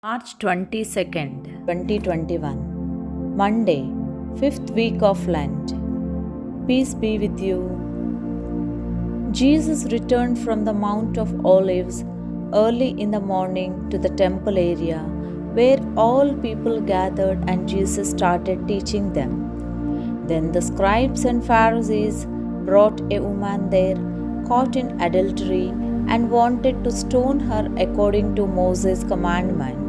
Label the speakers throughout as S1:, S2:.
S1: March 22nd, 2021, Monday, 5th week of Lent. Peace be with you. Jesus returned from the Mount of Olives early in the morning to the temple area where all people gathered, and Jesus started teaching them. Then the scribes and Pharisees brought a woman there caught in adultery and wanted to stone her according to Moses' commandment.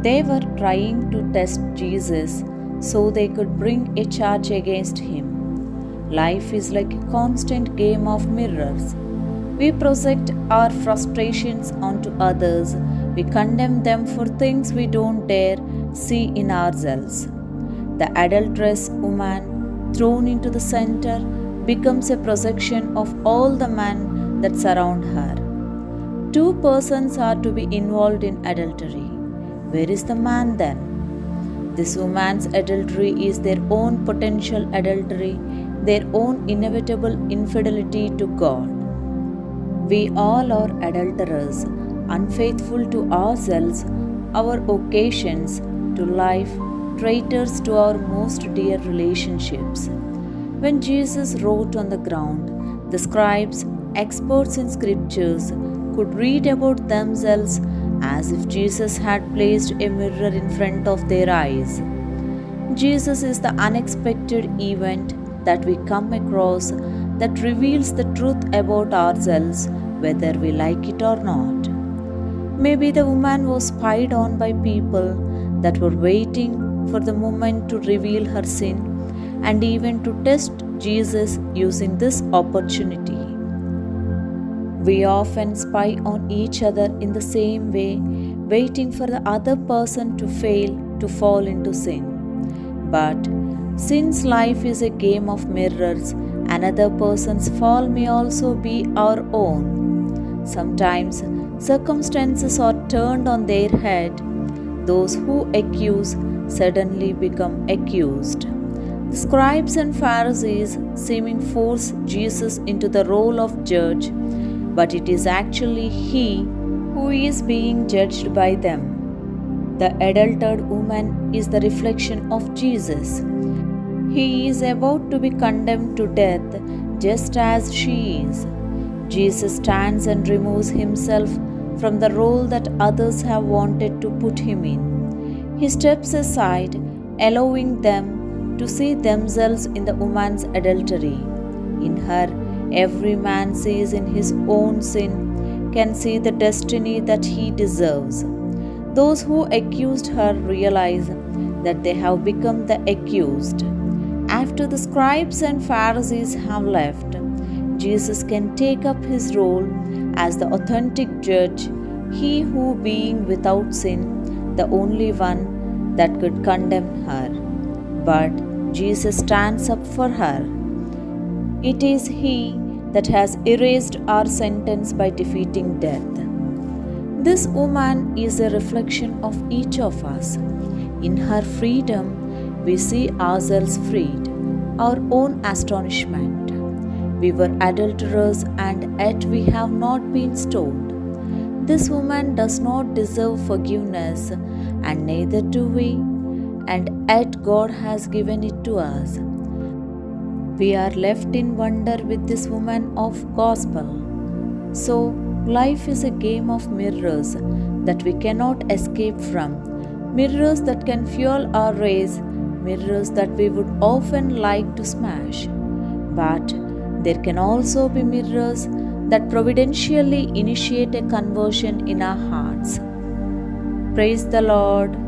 S1: They were trying to test Jesus so they could bring a charge against him. Life is like a constant game of mirrors. We project our frustrations onto others. We condemn them for things we don't dare see in ourselves. The adulterous woman thrown into the center becomes a projection of all the men that surround her. Two persons are to be involved in adultery. Where is the man then? This woman's adultery is their own potential adultery, their own inevitable infidelity to God. We all are adulterers, unfaithful to ourselves, our occasions to life, traitors to our most dear relationships. When Jesus wrote on the ground, the scribes, experts in scriptures, could read about themselves as if Jesus had placed a mirror in front of their eyes. Jesus is the unexpected event that we come across that reveals the truth about ourselves, whether we like it or not. Maybe the woman was spied on by people that were waiting for the moment to reveal her sin and even to test Jesus using this opportunity. We often spy on each other in the same way, waiting for the other person to fail to fall into sin. But since life is a game of mirrors, another person's fall may also be our own. Sometimes circumstances are turned on their head. Those who accuse suddenly become accused. The scribes and Pharisees seeming force Jesus into the role of judge, but it is actually he who is being judged by them. The adulterated woman is the reflection of Jesus. He is about to be condemned to death just as she is. Jesus stands and removes himself from the role that others have wanted to put him in. He steps aside, allowing them to see themselves in the woman's adultery. In her, every man sees in his own sin, can see the destiny that he deserves. Those who accused her realize that they have become the accused. After the scribes and Pharisees have left, Jesus can take up his role as the authentic judge, he who being without sin, the only one that could condemn her. But Jesus stands up for her. It is he that has erased our sentence by defeating death. This woman is a reflection of each of us. In her freedom, we see ourselves freed, our own astonishment. We were adulterers, and yet we have not been stoned. This woman does not deserve forgiveness, and neither do we, and yet God has given it to us. We are left in wonder with this woman of gospel. So, life is a game of mirrors that we cannot escape from, mirrors that can fuel our race, mirrors that we would often like to smash. But there can also be mirrors that providentially initiate a conversion in our hearts. Praise the Lord.